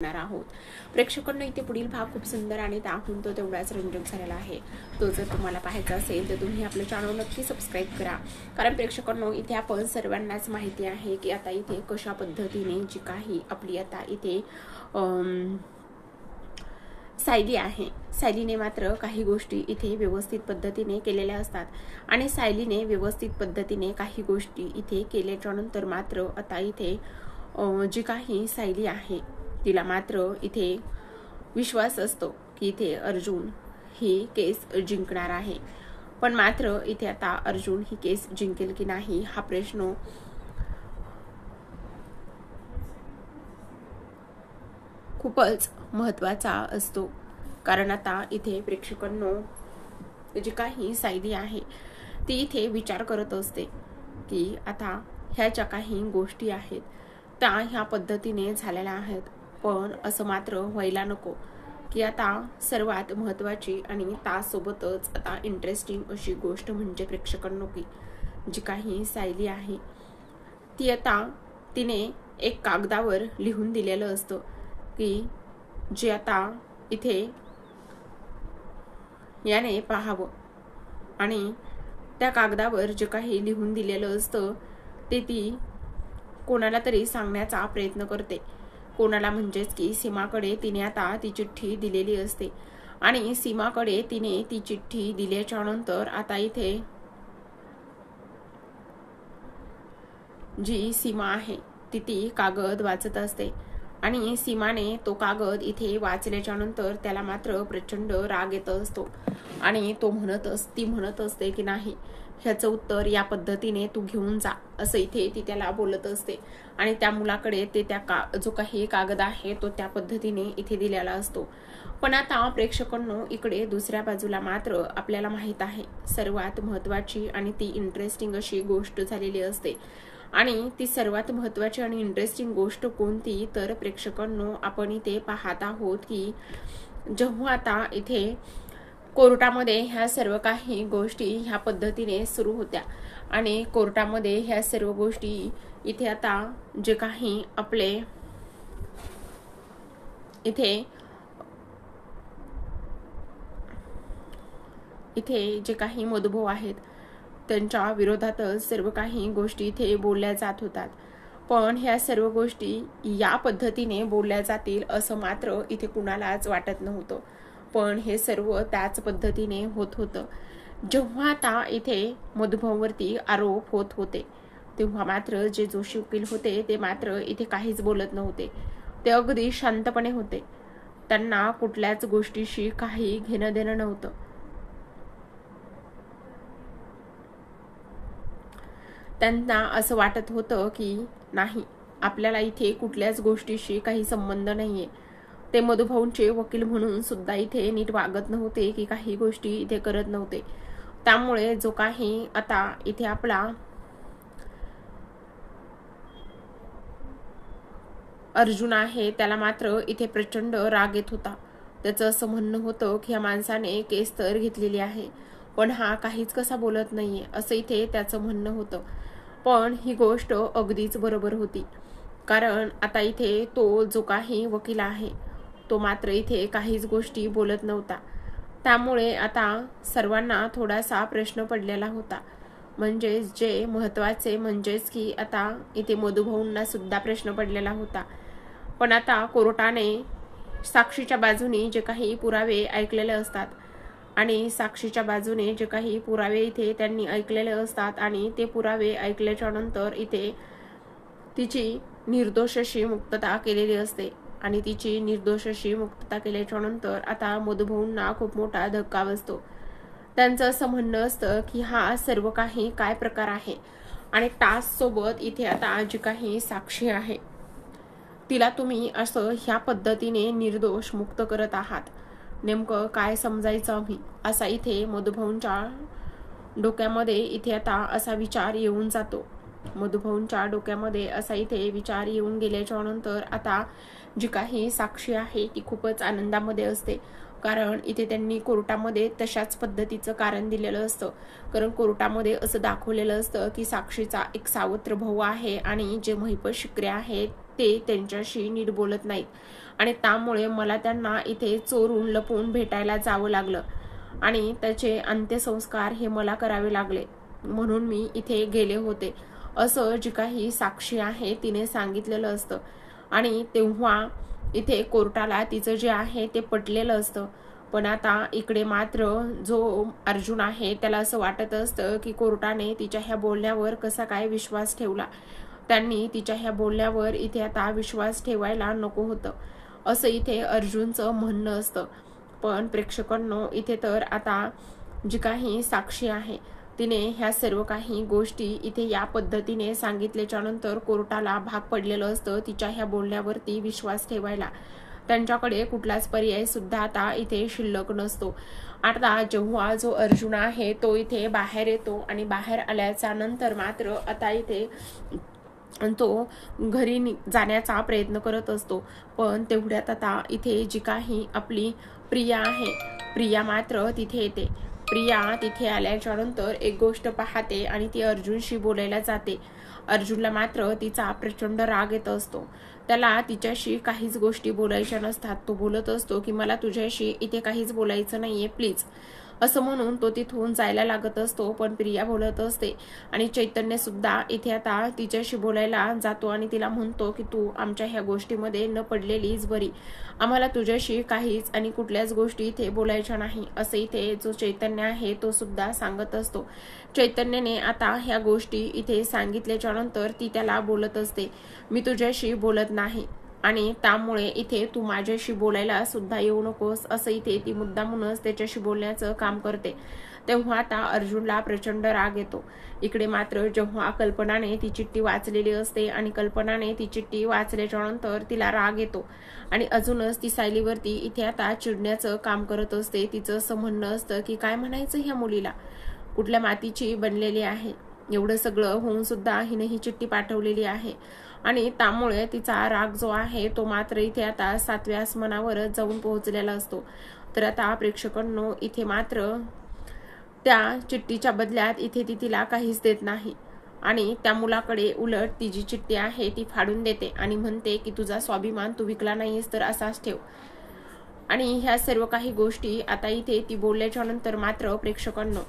आहोत प्रेक्षकांना इथे पुढील भाग खूप सुंदर आणि त्याहून तो तेवढाच रंजक झालेला आहे। तो जर तुम्हाला पाहायचा असेल तर तुम्ही आपलं चॅनल नक्की सबस्क्राइब करा, कारण प्रेक्षकांना इथे आपण सर्वांनाच माहिती आहे की आता इथे कशा पद्धतीने जी काही आपली आता इथे सायली आहे, सायलीने मात्र काही गोष्टी इथे व्यवस्थित पद्धतीने केलेल्या असतात आणि सायलीने व्यवस्थित पद्धतीने काही गोष्टी इथे केल्याच्या नंतर मात्र आता इथे जी काही सायली आहे तिला मात्र इथे विश्वास असतो की इथे अर्जुन ही केस जिंकणार आहे। पण मात्र इथे आता अर्जुन ही केस जिंकेल की नाही हा प्रश्न खूपच महत्त्वाचा असतो, कारण आता इथे प्रेक्षकांनो जी काही सायली आहे ती इथे विचार करत असते की आता ह्या ज्या काही गोष्टी आहेत त्या ह्या पद्धतीने झालेल्या आहेत, पण असं मात्र व्हायला नको की आता सर्वात महत्त्वाची आणि त्यासोबतच आता इंटरेस्टिंग अशी गोष्ट म्हणजे प्रेक्षकांनो की जी काही सायली आहे ती आता तिने एक कागदावर लिहून दिलेलं असतं की जे आता इथे याने पाहावं, आणि त्या कागदावर जे काही लिहून दिलेलं असतं ते ती कोणाला तरी सांगण्याचा प्रयत्न करते। कोणाला म्हणजेच की सीमाकडे तिने आता ती चिठ्ठी दिलेली असते आणि सीमाकडे तिने ती चिठ्ठी दिल्याच्या नंतर आता इथे जी सीमा आहे ती कागद वाचत असते आणि सीमाने तो कागद इथे वाचल्याच्या नंतर त्याला मात्र प्रचंड राग येत असतो आणि ती म्हणत असते की नाही, ह्याचं उत्तर या पद्धतीने तू घेऊन जा असं इथे ती त्याला बोलत असते आणि त्या मुलाकडे ते जो काही कागद आहे तो त्या पद्धतीने इथे दिलेला असतो। पण आता प्रेक्षकांनो इकडे दुसऱ्या बाजूला मात्र आपल्याला माहित आहे सर्वात महत्त्वाची आणि ती इंटरेस्टिंग अशी गोष्ट झालेली असते, आणि ती सर्वात महत्त्वाची आणि इंटरेस्टिंग गोष्ट कोणती तर प्रेक्षकांनो आपण इथे पाहत आहोत की जेव्हा आता इथे कोर्टामध्ये ह्या सर्व काही गोष्टी ह्या पद्धतीने सुरू होत्या आणि कोर्टामध्ये ह्या सर्व गोष्टी इथे आता जे काही आपले इथे जे काही मधुभाऊ आहेत त्यांच्या विरोधातच सर्व काही गोष्टी इथे बोलल्या जात होतात, पण ह्या सर्व गोष्टी या पद्धतीने बोलल्या जातील असं मात्र इथे कुणालाच वाटत नव्हतं, पण हे सर्व त्याच पद्धतीने होत होतं। जेव्हा आता इथे मधुभाऊवरती आरोप होत होते तेव्हा मात्र जे जोशी वकील होते ते मात्र इथे काहीच बोलत नव्हते, ते अगदी शांतपणे होते, त्यांना कुठल्याच गोष्टीशी काही घेणं देणं नव्हतं। त्यांना असं वाटत होतं की नाही, आपल्याला इथे कुठल्याच गोष्टीशी काही संबंध नाहीये। ते मधुभाऊंचे वकील म्हणून सुद्धा इथे नीट वागत नव्हते की काही गोष्टी इथे करत नव्हते, त्यामुळे जो काही आता इथे आपला अर्जुन आहे त्याला मात्र इथे प्रचंड राग येत होता। त्याचं असं म्हणणं होतं की या माणसाने केस तर घेतलेली आहे पण हा काहीच कसा बोलत नाहीये असं इथे त्याचं म्हणणं होतं, पण ही गोष्ट अगदीच बरोबर होती, कारण आता इथे तो जो काही वकील आहे तो मात्र इथे काहीच गोष्टी बोलत नव्हता, त्यामुळे आता सर्वांना थोडासा प्रश्न पडलेला होता। म्हणजे जे महत्त्वाचे म्हणजेच की आता इथे मधुभाऊंना सुद्धा प्रश्न पडलेला होता, पण आता कोर्टाने साक्षीच्या बाजूने जे काही पुरावे ऐकलेले असतात आणि साक्षीच्या बाजूने जे काही पुरावे इथे त्यांनी ऐकलेले असतात आणि ते पुरावे ऐकल्याच्या नंतर इथे तिची निर्दोष अशी मुक्तता केलेली असते आणि तिची निर्दोष अशी मुक्तता केल्याच्या नंतर आता मधुभाऊंना खूप मोठा धक्का बसतो। त्यांचं असं म्हणणं असतं की हा सर्व काही काय प्रकार आहे आणि टास्क इथे आता जी काही साक्षी आहे तिला तुम्ही असं ह्या पद्धतीने निर्दोष मुक्त करत आहात, नेमकं काय समजायचं आम्ही असा इथे मधुभाऊंच्या डोक्यामध्ये इथे आता असा विचार येऊन जातो। मधुभाऊंच्या डोक्यामध्ये असा इथे विचार येऊन गेल्याच्या नंतर आता जी काही साक्षी आहे ती खूपच आनंदामध्ये असते, कारण इथे त्यांनी कोर्टामध्ये तशाच पद्धतीचं कारण दिलेलं असतं, कारण कोर्टामध्ये असं दाखवलेलं असतं की साक्षीचा एक सावत्र भाऊ आहे आणि जे महिपत शिकरे आहेत ते त्यांच्याशी नीट बोलत नाहीत आणि त्यामुळे मला त्यांना इथे चोरून लपून भेटायला जावं लागलं आणि त्याचे अंत्यसंस्कार हे मला करावे लागले, म्हणून मी इथे गेले होते, असं जी काही साक्षी आहे तिने सांगितलेलं असतं. आणि तेव्हा इथे कोर्टाला तिचं जे आहे ते पटलेलं असतं. पण आता इकडे मात्र जो अर्जुन आहे त्याला असं वाटत असतं की कोर्टाने तिच्या ह्या बोलण्यावर कसा काय विश्वास ठेवला, त्यांनी तिच्या ह्या बोलण्यावर इथे आता विश्वास ठेवायला नको होतं, असं इथे अर्जुनचं म्हणणं असतं. पण प्रेक्षकांनो, इथे तर आता जी काही साक्षी आहे तिने ह्या सर्व काही गोष्टी इथे या पद्धतीने सांगितल्याच्या नंतर कोर्टाला भाग पडलेलं असतं तिच्या ह्या बोलण्यावरती विश्वास ठेवायला. त्यांच्याकडे कुठलाच पर्याय सुद्धा आता इथे शिल्लक नसतो. आता जेव्हा जो अर्जुन आहे तो इथे बाहेर येतो आणि बाहेर आल्याच्या नंतर मात्र आता इथे तो घरी जाण्याचा प्रयत्न करत असतो. पण तेवढ्यात आता इथे जी काही आपली प्रिया आहे, प्रिया मात्र तिथे येते. प्रिया तिथे आल्याच्या नंतर एक गोष्ट पाहते आणि ती अर्जुनशी बोलायला जाते. अर्जुनला मात्र तिचा प्रचंड राग येत असतो. त्याला तिच्याशी काहीच गोष्टी बोलायच्या नसतात. तो बोलत असतो की मला तुझ्याशी इथे काहीच बोलायचं नाहीये, प्लीज, असं म्हणून तो तिथून जायला लागत असतो. पण प्रिया बोलत असते आणि चैतन्य सुद्धा इथे आता तिच्याशी बोलायला जातो आणि तिला म्हणतो की तू आमच्या ह्या गोष्टीमध्ये न पडलेलीच बरी, आम्हाला तुझ्याशी काहीच आणि कुठल्याच गोष्टी इथे बोलायच्या नाही, असं इथे जो चैतन्य आहे तो सुद्धा सांगत असतो. चैतन्याने आता ह्या गोष्टी इथे सांगितल्याच्या नंतर ती त्याला बोलत असते, मी तुझ्याशी बोलत नाही आणि त्यामुळे इथे तू माझ्याशी बोलायला सुद्धा येऊ नकोस, असं इथे ती मुद्दामूनच त्याच्याशी बोलण्याचं काम करते. तेव्हा आता अर्जुनला प्रचंड राग येतो. इकडे मात्र जेव्हा कल्पनाने ती चिठ्ठी वाचलेली असते आणि कल्पनाने ती चिठ्ठी वाचल्याच्या नंतर तिला राग येतो आणि अजूनच ती सायलीवरती इथे आता चिडण्याचं काम करत असते. तिचं असं म्हणणं असतं की काय म्हणायचं ह्या मुलीला, कुठल्या मातीची बनलेली आहे, एवढं सगळं होऊन सुद्धा हिने ही चिठ्ठी पाठवलेली आहे. आणि त्यामुळे तिचा राग जो आहे तो मात्र इथे आता 7व्या आसमानावरच जाऊन पोहोचलेला असतो. तर आता प्रेक्षकांनो, इथे मात्र त्या चिठ्ठीच्या बदल्यात इथे ती तिला काहीच देत नाही आणि त्या मुलाकडे उलट ती जी चिठ्ठी आहे ती फाडून देते आणि म्हणते की तुझा स्वाभिमान तू विकला नाहीस तर असाच ठेव. आणि ह्या सर्व काही गोष्टी आता इथे ती बोलल्याच्या नंतर मात्र प्रेक्षकांनो,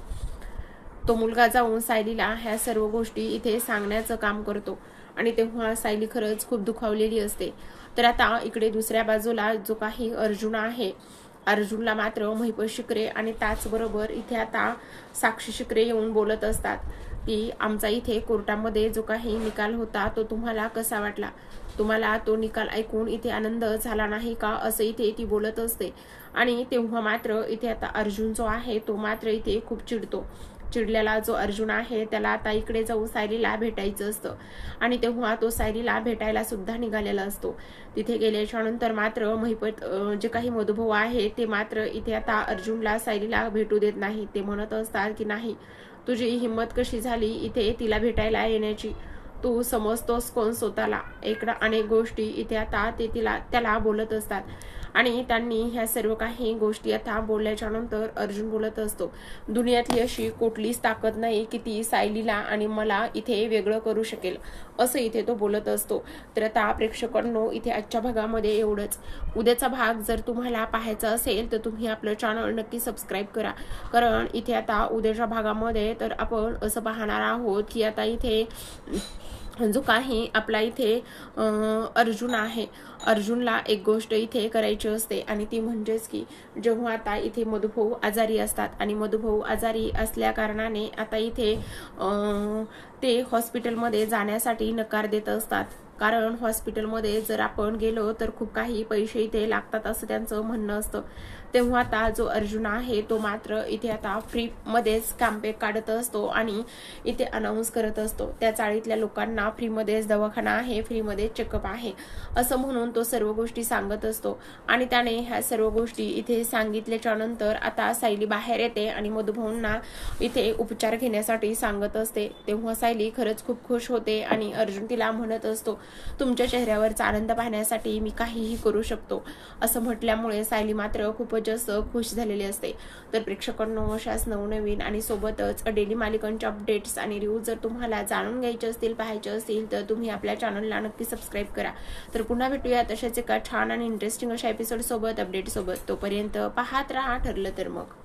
तो मुलगा जाऊन सायलीला ह्या सर्व गोष्टी इथे सांगण्याचं काम करतो आणि तेव्हा सायली खरंच खूप दुखावलेली असते. तर आता इकडे दुसऱ्या बाजूला जो काही अर्जुन आहे, अर्जुनला मात्र महिपत शिकरे आणि त्याचबरोबर इथे आता साक्षी शिकरे येऊन बोलत असतात की आमचा इथे कोर्टामध्ये जो काही निकाल होता तो तुम्हाला कसा वाटला, तुम्हाला तो निकाल ऐकून इथे आनंद झाला नाही का, असं इथे ती बोलत असते. आणि तेव्हा मात्र इथे आता अर्जुन जो आहे तो मात्र इथे खूप चिडतो. चिडलेला जो अर्जुन आहे त्याला आता इकडे जाऊन सायलीला भेटायचं असतं आणि तेव्हा तो सायलीला भेटायला सुद्धा निघालेला असतो. तिथे गेल्याच्या नंतर मात्र महिपत जे काही मधुभाऊ आहे ते मात्र इथे आता अर्जुनला सायलीला भेटू देत नाही. ते म्हणत असतात की नाही, तुझी हिंमत कशी झाली इथे तिला भेटायला येण्याची, तू समजतोस कोण स्वतःला, इकडं अनेक गोष्टी इथे आता ते त्याला बोलत असतात. आणि त्यांनी ह्या सर्व काही गोष्टी आता बोलल्याच्या नंतर अर्जुन बोलत असतो, दुनियातली अशी कुठलीच ताकद नाही की ती सायलीला आणि मला इथे वेगळं करू शकेल, असं इथे तो बोलत असतो. तर आता प्रेक्षकांनो, इथे आजच्या भागामध्ये एवढंच. उद्याचा भाग जर तुम्हाला पाहायचा असेल तर तुम्ही आपलं चॅनल नक्की सबस्क्राईब करा, कारण इथे आता उद्याच्या भागामध्ये तर आपण असं पाहणार आहोत की आता इथे जो काही आपला इथे अर्जुन आहे, अर्जुनला एक गोष्ट इथे करायची असते आणि ती म्हणजेच की जेव्हा आता इथे मधुभाऊ आजारी असतात आणि मधुभाऊ आजारी असल्या कारणाने आता इथे ते हॉस्पिटलमध्ये जाण्यासाठी नकार देत असतात, कारण हॉस्पिटलमध्ये जर आपण गेलो तर खूप काही पैसे इथे लागतात असं त्यांचं म्हणणं असतं. तेव्हा आता जो अर्जुन आहे तो मात्र इथे आता फ्री मध्येच कॅम्पेन काढत असतो आणि इथे अनाऊन्स करत असतो त्या चाळीतल्या लोकांना फ्रीमध्येच दवाखाना आहे, फ्रीमध्ये चेकअप आहे, असं म्हणून तो सर्व गोष्टी सांगत असतो. आणि त्याने ह्या सर्व गोष्टी इथे सांगितल्याच्या नंतर आता सायली बाहेर येते आणि मधुभाऊंना इथे उपचार घेण्यासाठी सांगत असते. तेव्हा सायली खरंच खूप खुश होते आणि अर्जुन तिला म्हणत असतो तुमच्या चेहऱ्यावरचा आनंद पाहण्यासाठी मी काहीही करू शकतो असं म्हटल्यामुळे सायली मात्र खूपच जास्त खुश झालेली असते. तर प्रेक्षकांनो, अशाच नवनवीन आणि सोबतच डेली मालिकांचे अपडेट्स आणि रिव्ह्यू जर तुम्हाला जाणून घ्यायचे असतील, पाहायचे असतील तर तुम्ही आपल्या चॅनलला नक्की सबस्क्राईब करा. तर पुन्हा भेटूया तशाच एका छान आणि इंटरेस्टिंग अशा एपिसोड सोबत, अपडेट सोबत. तोपर्यंत पाहत राहा ठरलं तर मग.